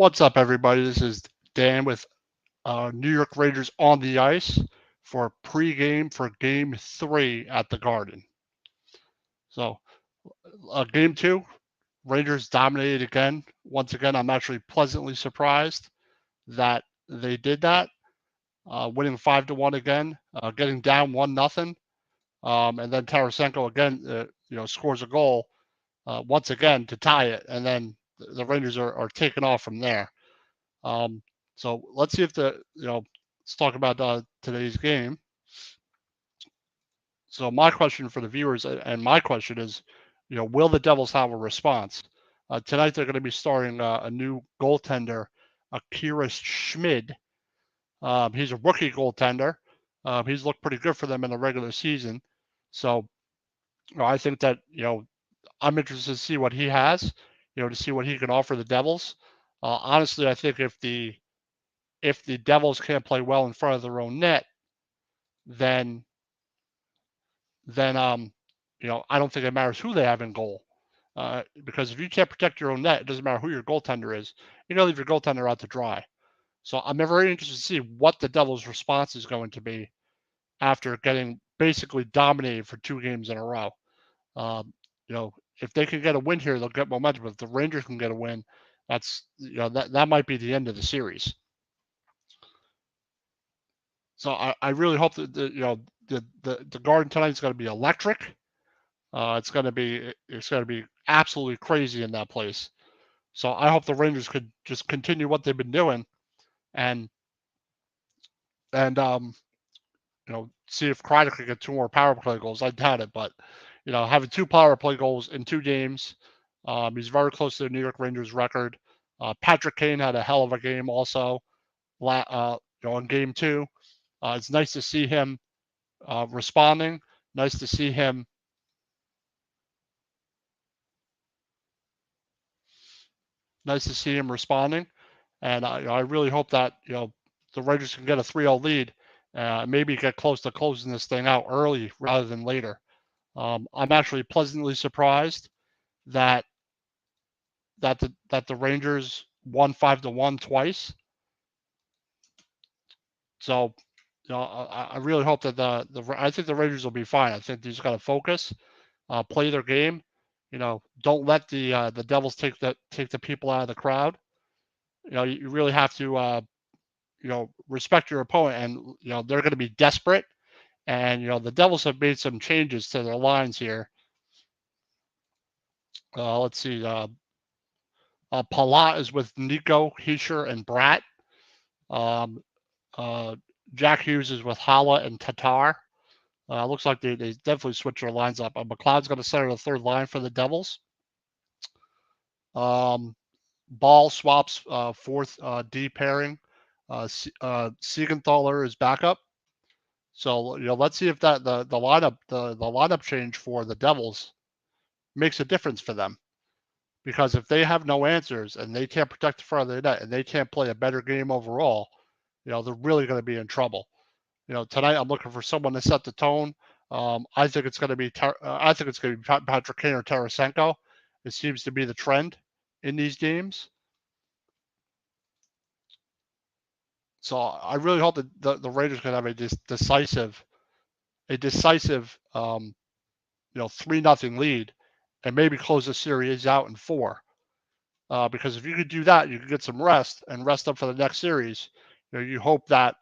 What's up, everybody? This is Dan with New York Rangers on the ice for pregame for Game 3 at the Garden. So, Game 2, Rangers dominated again. Once again, I'm actually pleasantly surprised that they did that, winning 5-1 again, getting down 1-0, and then Tarasenko again, scores a goal once again to tie it, and then the Rangers are taking off from there. So let's see if let's talk about today's game. So my question for the viewers and my question is, will the Devils have a response? Tonight they're going to be starting a new goaltender, Akira Schmid. He's a rookie goaltender. He's looked pretty good for them in the regular season. So I think that, I'm interested to see what he has, to see what he can offer the Devils. Honestly, I think if the Devils can't play well in front of their own net, then I don't think it matters who they have in goal. Because if you can't protect your own net, it doesn't matter who your goaltender is. You're gonna leave your goaltender out to dry. So I'm very interested to see what the Devils' response is going to be after getting basically dominated for 2 games in a row. Um, if they can get a win here, they'll get momentum. If the Rangers can get a win, that's that might be the end of the series. So I really hope that the Garden tonight is going to be electric. It's going to be absolutely crazy in that place. So I hope the Rangers could just continue what they've been doing, and and see if Kreider could get 2 more power play goals. I doubt it, but having 2 power play goals in 2 games, he's very close to the New York Rangers record. Patrick Kane had a hell of a game also. In Game 2, it's nice to see him responding. Nice to see him. Nice to see him responding, and I really hope that the Rangers can get a 3-0 lead, maybe get close to closing this thing out early rather than later. I'm actually pleasantly surprised that the Rangers won 5-1 twice. So I really hope that I think the Rangers will be fine. I think they just got to focus, play their game. Don't let the Devils take the people out of the crowd. You really have to respect your opponent, and they're going to be desperate. And the Devils have made some changes to their lines here. Let's see. Palat is with Nico, Hischier, and Bratt. Um, Jack Hughes is with Hala and Tatar. Looks like they definitely switched their lines up. McLeod's going to center the third line for the Devils. Ball swaps fourth D pairing. Siegenthaler is backup. So let's see if that the lineup change for the Devils makes a difference for them. Because if they have no answers and they can't protect the front of the net and they can't play a better game overall, they're really going to be in trouble. Tonight I'm looking for someone to set the tone. I think it's going to be Patrick Kane or Tarasenko. It seems to be the trend in these games. So I really hope that the Rangers can have a decisive 3-0 lead and maybe close the series out in 4. Because if you could do that, you could get some rest and rest up for the next series. You hope that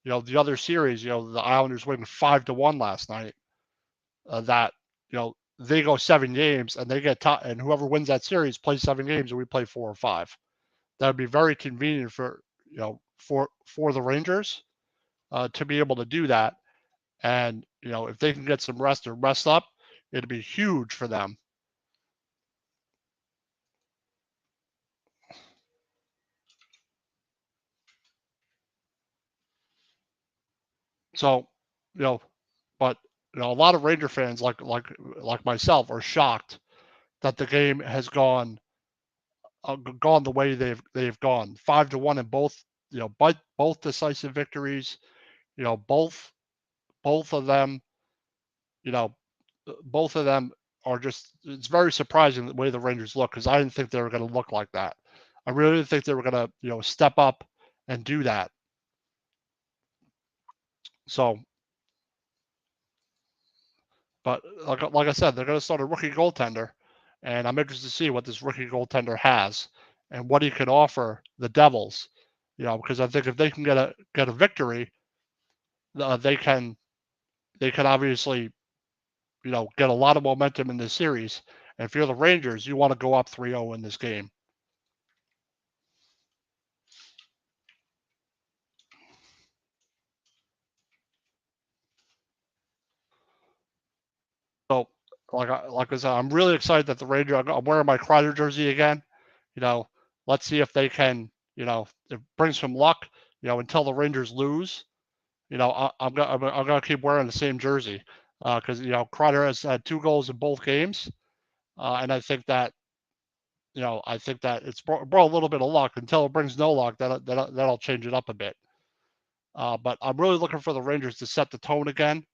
the other series, the Islanders winning 5-1 last night, that they go 7 games and they get and whoever wins that series plays 7 games and we play 4 or 5. That would be very convenient for for the Rangers to be able to do that. And if they can get some rest or rest up, it'd be huge for them. So, but a lot of Ranger fans like myself are shocked that the game has gone the way they've gone. 5-1 in both both decisive victories. Both of them. Both of them are just. It's very surprising the way the Rangers look because I didn't think they were going to look like that. I really didn't think they were gonna, step up and do that. So, but like I said, they're gonna start a rookie goaltender, and I'm interested to see what this rookie goaltender has and what he can offer the Devils. Because I think if they can get a victory, they can obviously get a lot of momentum in this series. And if you're the Rangers, you want to go up 3-0 in this game. So, like I said, I'm really excited that the Rangers. I'm wearing my Kreider jersey again. You know, let's see if they can. It brings some luck. Until the Rangers lose. I'm gonna keep wearing the same jersey because Kreider has had 2 goals in both games, and I think that it's brought a little bit of luck. Until it brings no luck, that'll change it up a bit. But I'm really looking for the Rangers to set the tone again.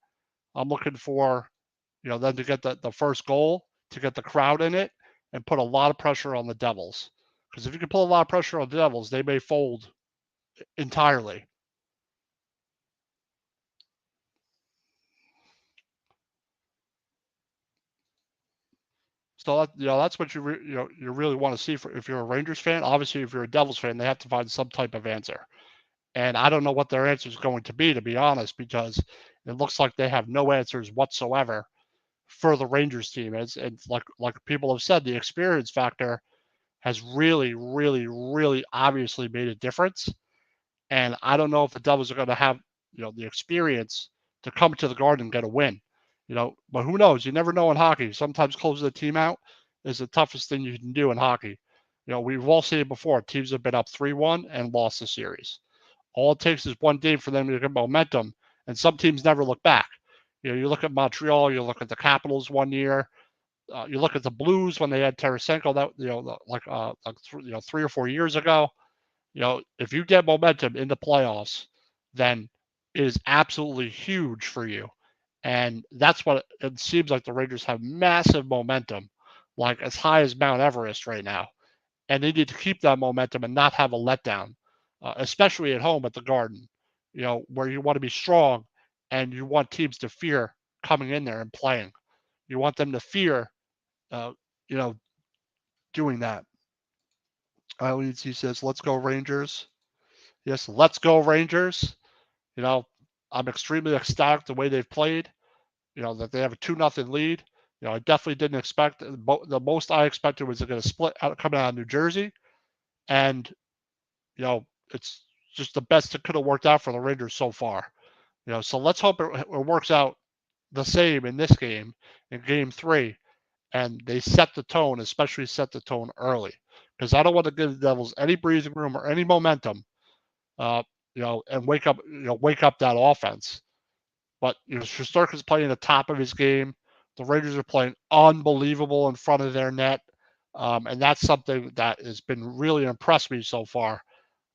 I'm looking for them to get the first goal, to get the crowd in it, and put a lot of pressure on the Devils. Because if you can put a lot of pressure on the Devils, they may fold entirely. So that's what you really want to see for if you're a Rangers fan. Obviously, if you're a Devils fan, they have to find some type of answer. And I don't know what their answer is going to be honest, because it looks like they have no answers whatsoever for the Rangers team. It's like people have said, the experience factor has really, really, really obviously made a difference. And I don't know if the Devils are going to have the experience to come to the Garden and get a win. But who knows? You never know in hockey. Sometimes closing the team out is the toughest thing you can do in hockey. We've all seen it before. Teams have been up 3-1 and lost the series. All it takes is one game for them to get momentum, and some teams never look back. You look at Montreal, you look at the Capitals one year, you look at the Blues when they had Tarasenko, that like 3 or 4 years ago. If you get momentum in the playoffs, then it is absolutely huge for you. And that's what it seems like. The Rangers have massive momentum, like as high as Mount Everest right now. And they need to keep that momentum and not have a letdown, especially at home at the Garden, where you want to be strong and you want teams to fear coming in there and playing. You want them to fear, uh, you know, doing that. He says, "Let's go Rangers." Yes, let's go Rangers. You know, I'm extremely ecstatic the way they've played. That they have a 2-0 lead. I definitely didn't expect the most I expected was they're going to split out coming out of New Jersey, and it's just the best that could have worked out for the Rangers so far. So let's hope it works out the same in this game, in Game 3, and they set the tone, especially set the tone early, because I don't want to give the Devils any breathing room or any momentum, and wake up that offense. But Shesterkin's playing the top of his game. The Rangers are playing unbelievable in front of their net, and that's something that has been really impressed me so far.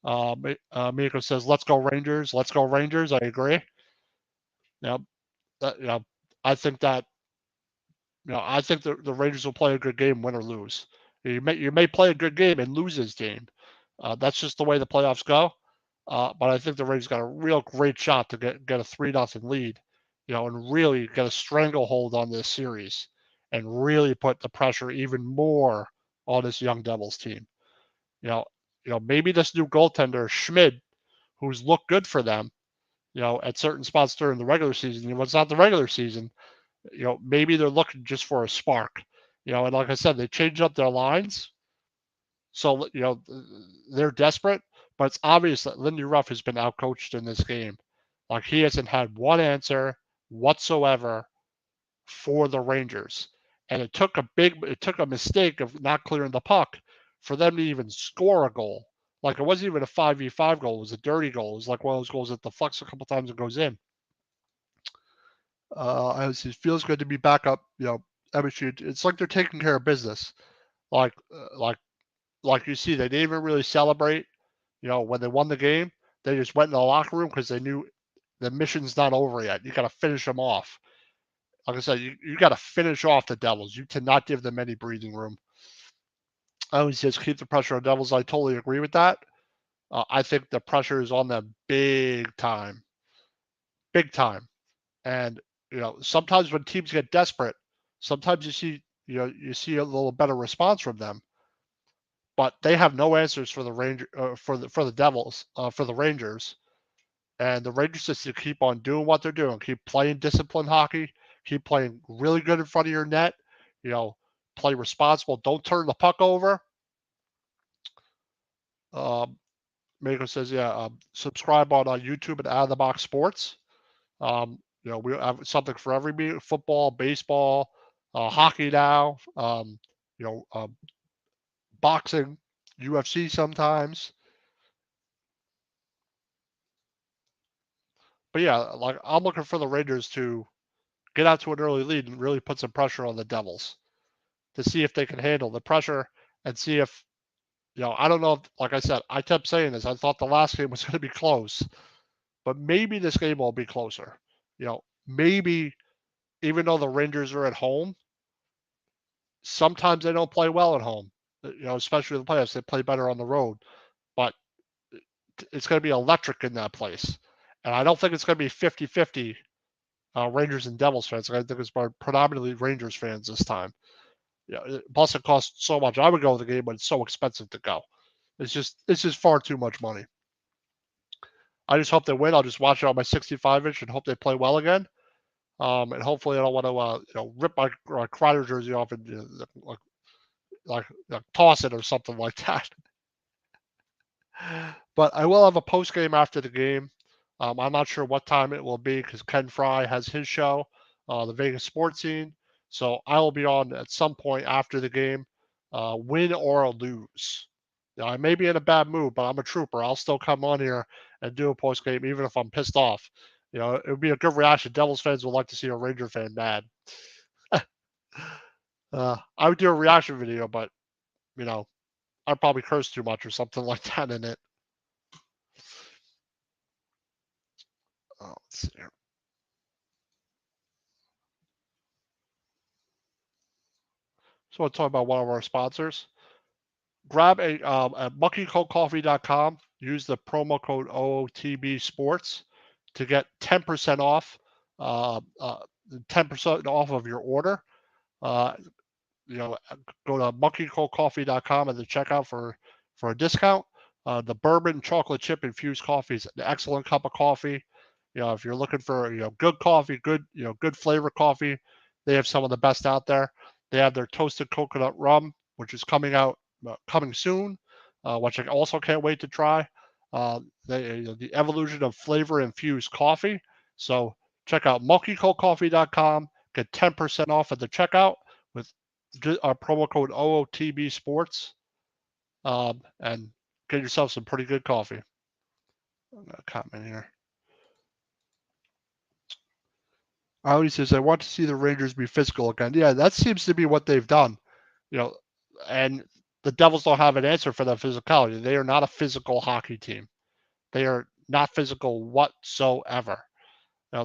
Miko says, "Let's go Rangers! Let's go Rangers!" I agree. You know, that, I think that I think the Rangers will play a good game, win or lose. You may play a good game and lose this game. That's just the way the playoffs go. But I think the Rangers got a real great shot to get a 3-0 lead, and really get a stranglehold on this series, and really put the pressure even more on this young Devils team. You know, maybe this new goaltender Schmid, who's looked good for them, at certain spots during the regular season. It's not the regular season. Maybe they're looking just for a spark. And like I said, they changed up their lines, so they're desperate. But it's obvious that Lindy Ruff has been outcoached in this game. Like, he hasn't had one answer whatsoever for the Rangers, and it took a mistake of not clearing the puck for them to even score a goal. Like, it wasn't even a 5v5 goal; it was a dirty goal. It was like one of those goals that deflects a couple times and goes in. It feels good to be back up. MSU. It's like they're taking care of business. Like, like you see, they didn't even really celebrate. When they won the game, they just went in the locker room because they knew the mission's not over yet. You got to finish them off. Like I said, you got to finish off the Devils. You cannot give them any breathing room. I always just keep the pressure on Devils. I totally agree with that. I think the pressure is on them big time. And sometimes when teams get desperate, sometimes you see a little better response from them. But they have no answers for the for the Devils, for the Rangers. And the Rangers just to keep on doing what they're doing, keep playing disciplined hockey, keep playing really good in front of your net, you know, play responsible, don't turn the puck over. Um, Mako says, yeah, subscribe on YouTube at Out of the Box Sports. We have something for every football, baseball, hockey now, you know, boxing, UFC sometimes. But yeah, like I'm looking for the Rangers to get out to an early lead and really put some pressure on the Devils to see if they can handle the pressure and see if, I don't know. Like I said, I kept saying this. I thought the last game was going to be close, but maybe this game will be closer. Maybe even though the Rangers are at home, sometimes they don't play well at home. Especially the playoffs, they play better on the road. But it's going to be electric in that place. And I don't think it's going to be 50-50 Rangers and Devils fans. I think it's predominantly Rangers fans this time. Plus it costs so much. I would go to the game, but it's so expensive to go. It's just far too much money. I just hope they win. I'll just watch it on my 65-inch and hope they play well again. And hopefully I don't want to rip my Kreider jersey off and like toss it or something like that. But I will have a post game after the game. I'm not sure what time it will be because Ken Fry has his show, the Vegas Sports Scene. So I will be on at some point after the game, win or lose. I may be in a bad mood, but I'm a trooper. I'll still come on here and do a post game, even if I'm pissed off. It would be a good reaction. Devils fans would like to see a Ranger fan mad. I would do a reaction video, but you know, I'd probably curse too much or something like that in it. Let's see here. So I'll talk about one of our sponsors. Grab at monkeycoldcoffee.com. Use the promo code OOTB Sports to get 10% off. 10% off of your order. Uh, Go to monkeycoldcoffee.com at the checkout for a discount. The bourbon chocolate chip infused coffee is an excellent cup of coffee. If you're looking for good coffee, good flavor coffee, they have some of the best out there. They have their toasted coconut rum, which is coming soon, which I also can't wait to try. The evolution of flavor infused coffee. So check out monkeycoldcoffee.com. Get 10% off at the checkout with our promo code OOTB Sports, and get yourself some pretty good coffee. I'm gonna comment here. Audi says, I want to see the Rangers be physical again. Yeah, that seems to be what they've done. And the Devils don't have an answer for that physicality. They are not a physical hockey team. They are not physical whatsoever.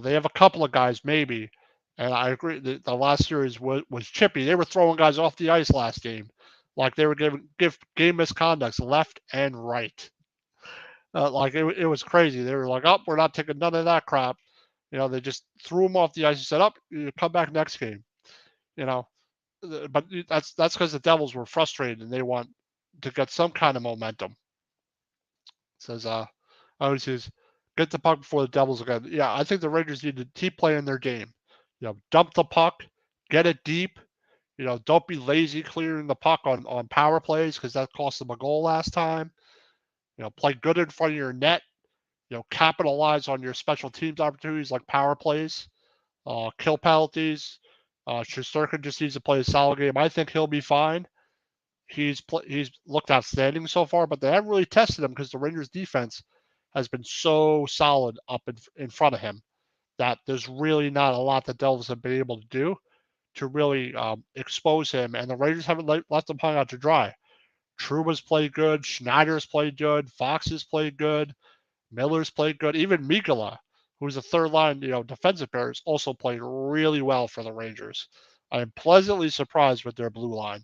They have a couple of guys maybe, and I agree. The last series was chippy. They were throwing guys off the ice last game, like they were give game misconducts left and right. Like it was crazy. They were like, "Oh, we're not taking none of that crap." They just threw them off the ice and said, "Up, you come back next game." You know, but that's because the Devils were frustrated and they want to get some kind of momentum. Says oh, he says, get the puck before the Devils again. Yeah, I think the Rangers need to keep playing their game. Dump the puck, get it deep. Don't be lazy clearing the puck on power plays because that cost them a goal last time. Play good in front of your net. Capitalize on your special teams opportunities like power plays, kill penalties. Shesterkin just needs to play a solid game. I think he'll be fine. He's looked outstanding so far, but they haven't really tested him because the Rangers defense has been so solid up in front of him that there's really not a lot the Devils have been able to do to really expose him. And the Rangers haven't left him hung out to dry. Truba's played good. Schneider's played good. Fox has played good. Miller's played good. Even Mikula, who's a third line, defensive pair, has also played really well for the Rangers. I am pleasantly surprised with their blue line.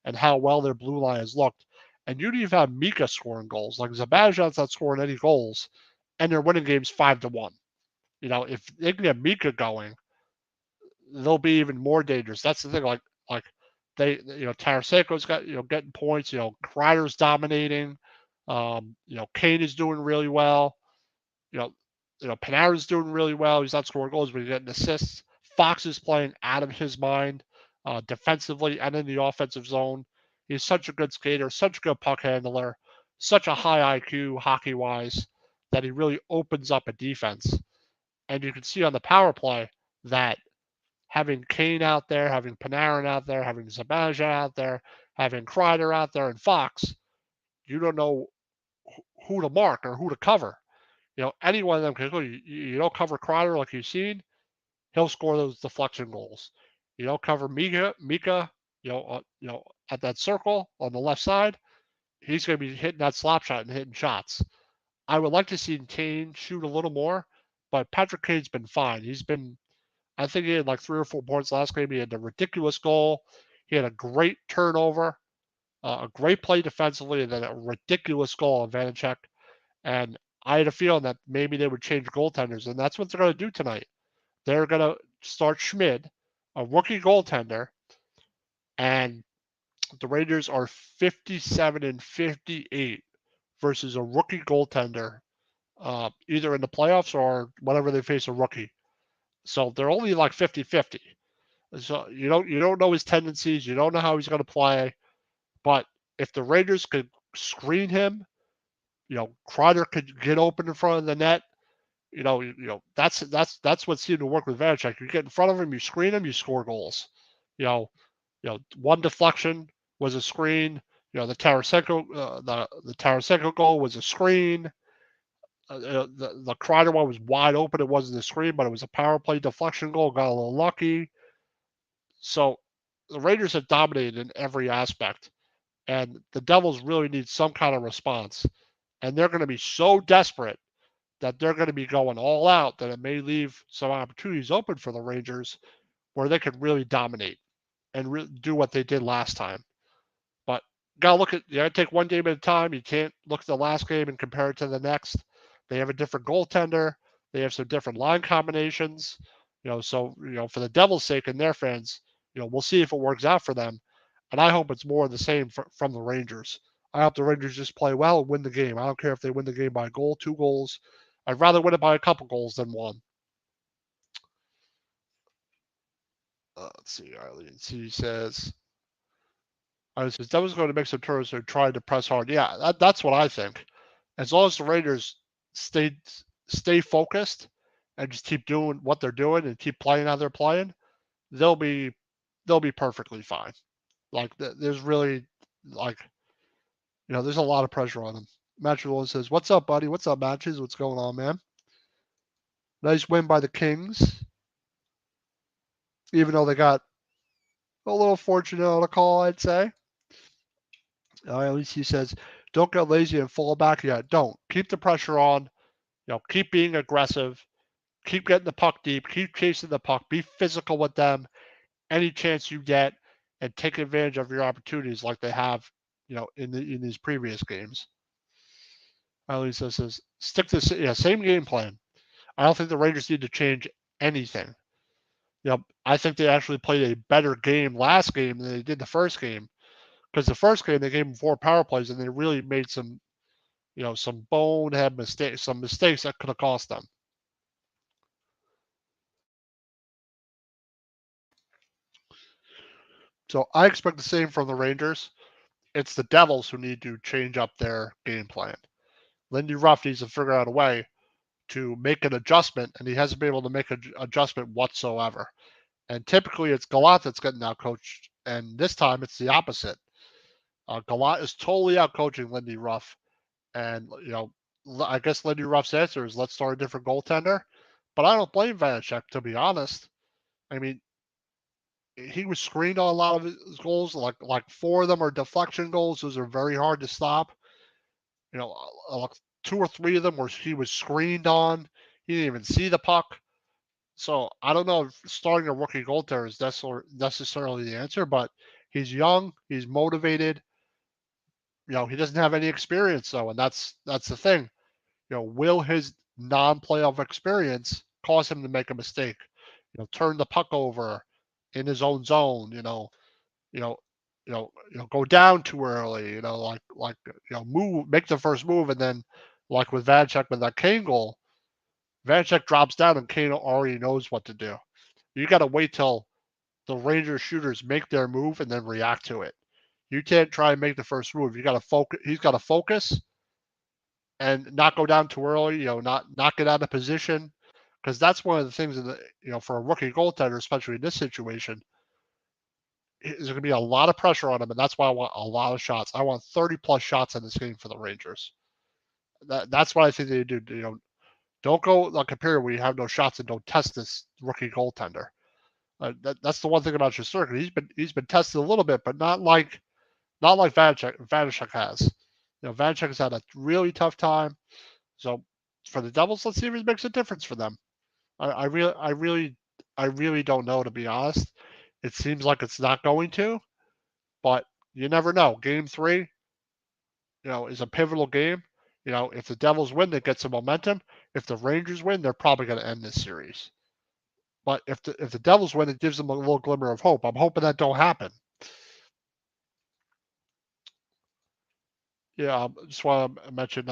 and how well their blue line has looked. And you'd even have Mika scoring goals. Like Zibaneja's not scoring any goals, and they're winning games 5-1. If they can get Mika going, they'll be even more dangerous. That's the thing. Like Tarasenko's got getting points. Kreider's dominating. Kane is doing really well. You know, Panarin's doing really well. He's not scoring goals, but he's getting assists. Fox is playing out of his mind, defensively and in the offensive zone. He's such a good skater, such a good puck handler, such a high IQ hockey wise that he really opens up a defense. And you can see on the power play that having Kane out there, having Panarin out there, having Zibanejad out there, having Kreider out there, and Fox, you don't know who to mark or who to cover. Any one of them can go. You don't cover Kreider like you've seen, he'll score those deflection goals. You don't cover Mika, at that circle on the left side, he's going to be hitting that slap shot and hitting shots. I would like to see Kane shoot a little more, but Patrick Kane's been fine. I think he had like 3 or 4 points last game. He had a ridiculous goal. He had a great turnover, a great play defensively, and then a ridiculous goal on Vanacek. And I had a feeling that maybe they would change goaltenders, and that's what they're going to do tonight. They're going to start Schmid, a rookie goaltender, and the Rangers are 57-58 versus a rookie goaltender, either in the playoffs or whenever they face a rookie. So they're only like 50-50. So you don't know his tendencies, you don't know how he's going to play, but if the Rangers could screen him, Kreider could get open in front of the net. That's what seemed to work with Vanacek. You get in front of him, you screen him, you score goals. One deflection was a screen. The Tarasenko goal was a screen. The Kreider one was wide open. It wasn't a screen, but it was a power play deflection goal. Got a little lucky. So the Rangers have dominated in every aspect, and the Devils really need some kind of response. And they're going to be so desperate that they're going to be going all out that it may leave some opportunities open for the Rangers where they could really dominate and do what they did last time. But you gotta take one game at a time. You can't look at the last game and compare it to the next. They have a different goaltender. They have some different line combinations. So for the Devils' sake and their fans, we'll see if it works out for them. And I hope it's more of the same from the Rangers. I hope the Rangers just play well and win the game. I don't care if they win the game by a goal, 2 goals. I'd rather win it by a couple goals than one. Let's see. Arlene C says, Devils going to make some turns and trying to press hard. Yeah, that's what I think. As long as the Raiders stay focused and just keep doing what they're doing and keep playing how they're playing, they'll be perfectly fine. Like there's really there's a lot of pressure on them. Match Willis says, "What's up, buddy? What's up, Matches? What's going on, man? Nice win by the Kings, even though they got a little fortunate on a call, I'd say." At least he says, "Don't get lazy and fall back yet. Don't. Keep the pressure on. Keep being aggressive. Keep getting the puck deep. Keep chasing the puck. Be physical with them any chance you get, and take advantage of your opportunities like they have, in these previous games." Lisa says, "Stick to same game plan. I don't think the Rangers need to change anything. I think they actually played a better game last game than they did the first game, because the first game they gave them 4 power plays and they really made some bonehead mistakes, some mistakes that could have cost them." So I expect the same from the Rangers. It's the Devils who need to change up their game plan. Lindy Ruff needs to figure out a way to make an adjustment, and he hasn't been able to make an adjustment whatsoever. And typically it's Galat that's getting outcoached, and this time it's the opposite. Galat is totally outcoaching Lindy Ruff, and I guess Lindy Ruff's answer is let's start a different goaltender. But I don't blame Vanacek, to be honest. I mean, he was screened on a lot of his goals. Like 4 of them are deflection goals. Those are very hard to stop. 2 or 3 of them where he was screened on. He didn't even see the puck. So I don't know if starting a rookie goaltender is necessarily the answer, but He's young, he's motivated. He doesn't have any experience though, and that's the thing. Will his non-playoff experience cause him to make a mistake? Turn the puck over in his own zone. You know, go down too early. Move, make the first move, and then like with Vanchek with that Kane goal, Vanchek drops down and Kane already knows what to do. You got to wait till the Rangers shooters make their move and then react to it. You can't try and make the first move. You got to focus. He's got to focus and not go down too early. Not get out of position, because that's one of the things in for a rookie goaltender, especially in this situation, there's going to be a lot of pressure on him, and that's why I want a lot of shots. I want 30 plus shots in this game for the Rangers. That's what I think they do. Don't go like a period where you have no shots and don't test this rookie goaltender. That's the one thing about Shesterkin. He's been tested a little bit, but not like Vanacek has. Vanacek has had a really tough time. So for the Devils, let's see if it makes a difference for them. I really don't know, to be honest. It seems like it's not going to, but you never know. Game 3, is a pivotal game. If the Devils win, they get some momentum. If the Rangers win, they're probably going to end this series. But if the Devils win, it gives them a little glimmer of hope. I'm hoping that don't happen. Yeah, just want to mention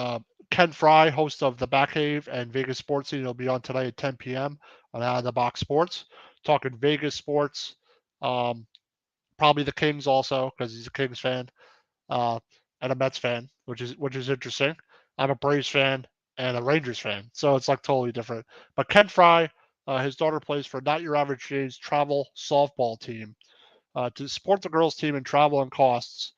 Ken Fry, host of the Batcave and Vegas Sports Scene, will be on tonight at 10 p.m. on Out of the Box Sports, talking Vegas sports. Probably the Kings also, because he's a Kings fan uh, and a Mets fan, which is interesting. I'm a Braves fan and a Rangers fan, so it's like totally different. But Ken Fry, his daughter plays for Not Your Average Jays travel softball team. To support the girls' team in travel and costs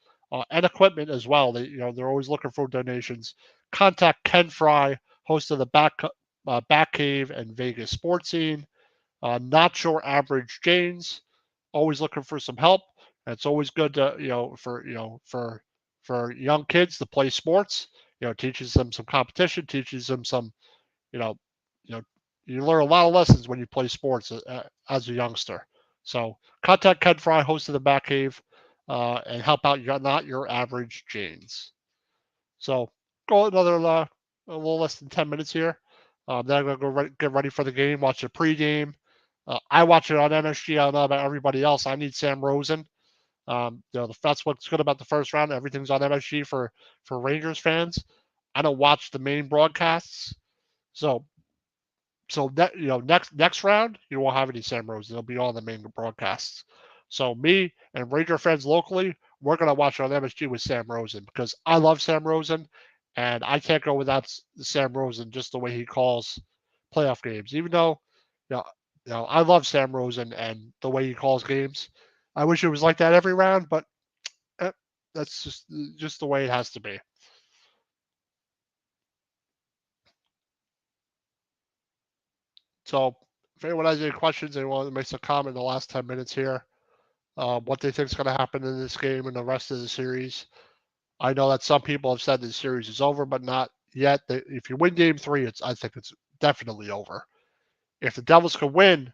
and equipment as well. They're always looking for donations. Contact Ken Fry, host of the Back Cave and Vegas Sports Scene. Not Your Average Janes, always looking for some help. And it's always good to for young kids to play sports. Teaches them some competition, teaches them some you know you know you learn a lot of lessons when you play sports as a youngster. So contact Ken Fry, host of the Batcave, and help out Not Your Average Janes. So go another a little less than 10 minutes here. Then I'm gonna get ready for the game, watch the pregame. I watch it on MSG. I don't know about everybody else. I need Sam Rosen. That's what's good about the first round. Everything's on MSG for Rangers fans. I don't watch the main broadcasts, so next round you won't have any Sam Rosen. They'll be on the main broadcasts. So me and Ranger fans locally, we're gonna watch it on MSG with Sam Rosen, because I love Sam Rosen, and I can't go without Sam Rosen, just the way he calls playoff games. Even though you know, I love Sam Rosen and the way he calls games. I wish it was like that every round, but eh, that's just the way it has to be. So if anyone has any questions, they want to make a comment in the last 10 minutes here, what they think is going to happen in this game and the rest of the series. I know that some people have said the series is over, but not yet. If you win Game 3, I think it's definitely over. If the Devils can win,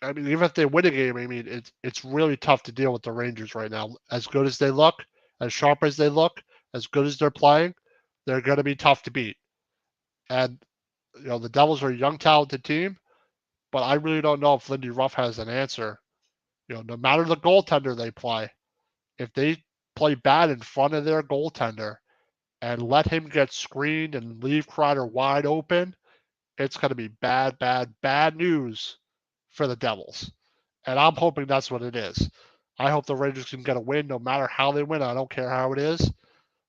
I mean, even if they win a game, I mean, it's really tough to deal with the Rangers right now. As good as they look, as sharp as they look, as good as they're playing, they're going to be tough to beat. And the Devils are a young, talented team, but I really don't know if Lindy Ruff has an answer. No matter the goaltender they play, if they play bad in front of their goaltender and let him get screened and leave Kreider wide open, it's going to be bad, bad, bad news for the Devils. And I'm hoping that's what it is. I hope the Rangers can get a win no matter how they win. I don't care how it is.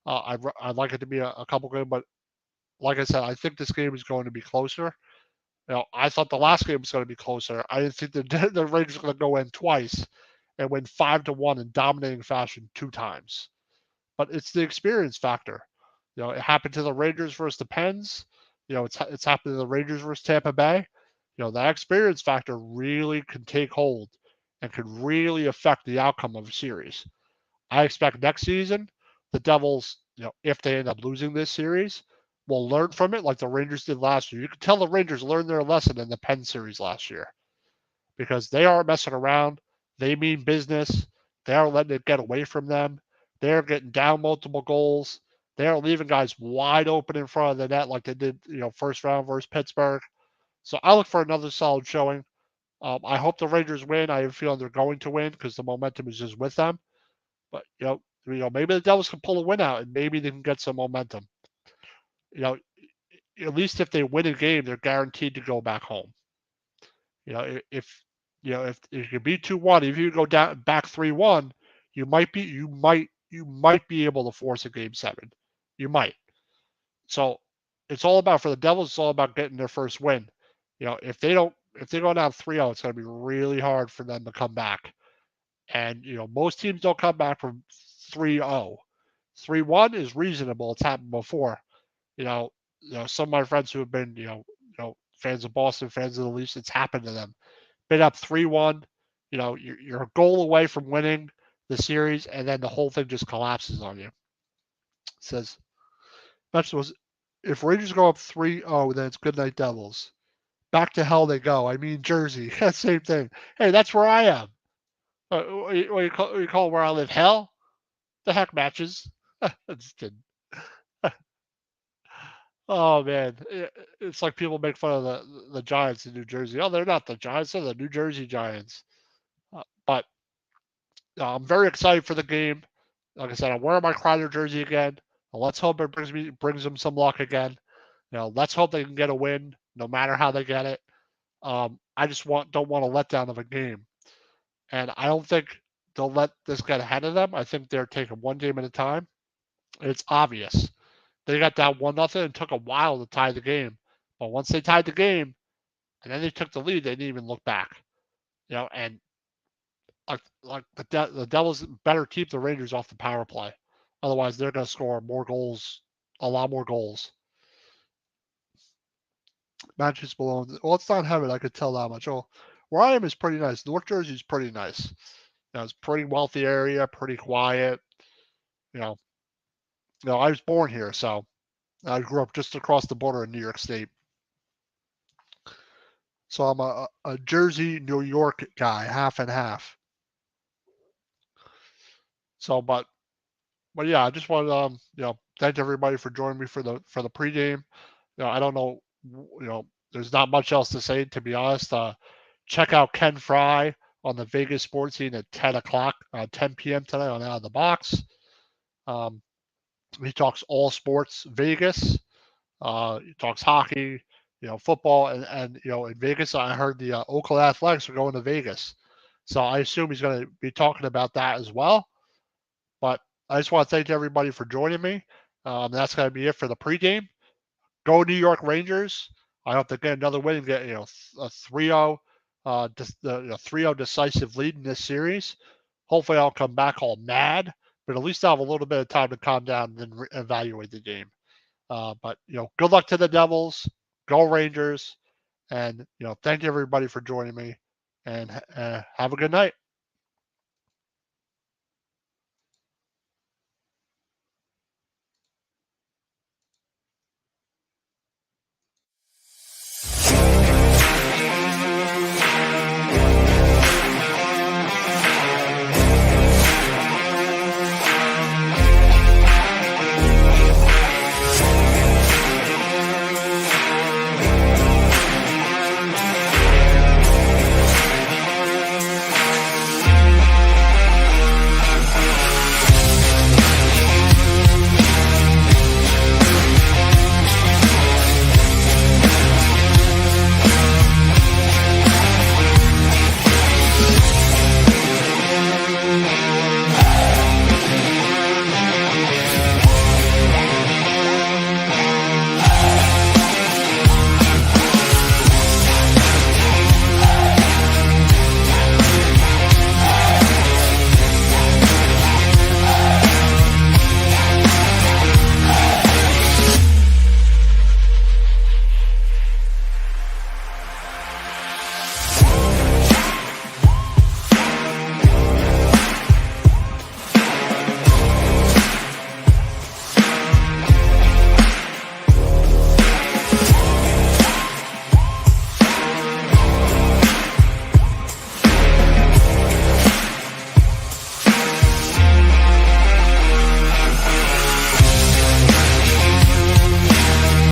I'd like it to be a couple games, but like I said, I think this game is going to be closer. I thought the last game was going to be closer. I didn't think the Rangers were going to go in twice and win 5-1 in dominating fashion 2 times. But it's the experience factor. It happened to the Rangers versus the Pens. It's happened to the Rangers versus Tampa Bay. That experience factor really can take hold and could really affect the outcome of a series. I expect next season the Devils, if they end up losing this series, will learn from it like the Rangers did last year. You can tell the Rangers learned their lesson in the Penn series last year, because they aren't messing around. They mean business. They're letting it get away from them. They're getting down multiple goals. They're leaving guys wide open in front of the net like they did, first round versus Pittsburgh. So I look for another solid showing. I hope the Rangers win. I have a feeling they're going to win because the momentum is just with them. But maybe the Devils can pull a win out and maybe they can get some momentum. You know, at least if they win a game, they're guaranteed to go back home. If you could be 2-1, if you go down back 3-1, you might be able to force a game 7. You might. So it's all about, for the Devils, it's all about getting their first win. If they go down 3-0, it's going to be really hard for them to come back. And most teams don't come back from 3-0. 3-1 is reasonable. It's happened before. Some of my friends who have been fans of Boston, fans of the Leafs, it's happened to them. Been up 3-1. You're a goal away from winning the series, and then the whole thing just collapses on you. It says, was, if Rangers go up 3-0, then it's good night Devils. Back to hell they go. I mean, Jersey. Same thing. Hey, that's where I am. What you call where I live? Hell? The heck matches. Just kidding. Oh man, it's like people make fun of the Giants in New Jersey. Oh, they're not the Giants; they're the New Jersey Giants. But I'm very excited for the game. Like I said, I'm wearing my Kreider jersey again. Let's hope it brings them some luck again. Let's hope they can get a win, no matter how they get it. I just don't want a letdown of a game, and I don't think they'll let this get ahead of them. I think they're taking one game at a time. It's obvious. They got down 1-0. It took a while to tie the game. But once they tied the game and then they took the lead, they didn't even look back. And like the Devils better keep the Rangers off the power play. Otherwise, they're going to score more goals, a lot more goals. Matches below. Well, it's not heaven. I could tell that much. Oh, where I am is pretty nice. North Jersey is pretty nice. It's a pretty wealthy area, pretty quiet. You know, I was born here, so I grew up just across the border in New York State. So I'm a Jersey, New York guy, half and half. So, but yeah, I just want to thank everybody for joining me for the pregame. I don't know, there's not much else to say, to be honest. Check out Ken Fry on the Vegas sports scene at 10 o'clock, 10 p.m. tonight on Out of the Box. He talks all sports Vegas. He talks hockey, football, and in Vegas, I heard the Oakland Athletics are going to Vegas, so I assume he's going to be talking about that as well. But I just want to thank everybody for joining me. That's going to be it for the pregame. Go New York Rangers! I hope they get another win and get a 3-0, 3-0 decisive lead in this series. Hopefully, I'll come back all mad, but at least I'll have a little bit of time to calm down and then evaluate the game. But good luck to the Devils. Go Rangers. And thank you everybody for joining me. And have a good night.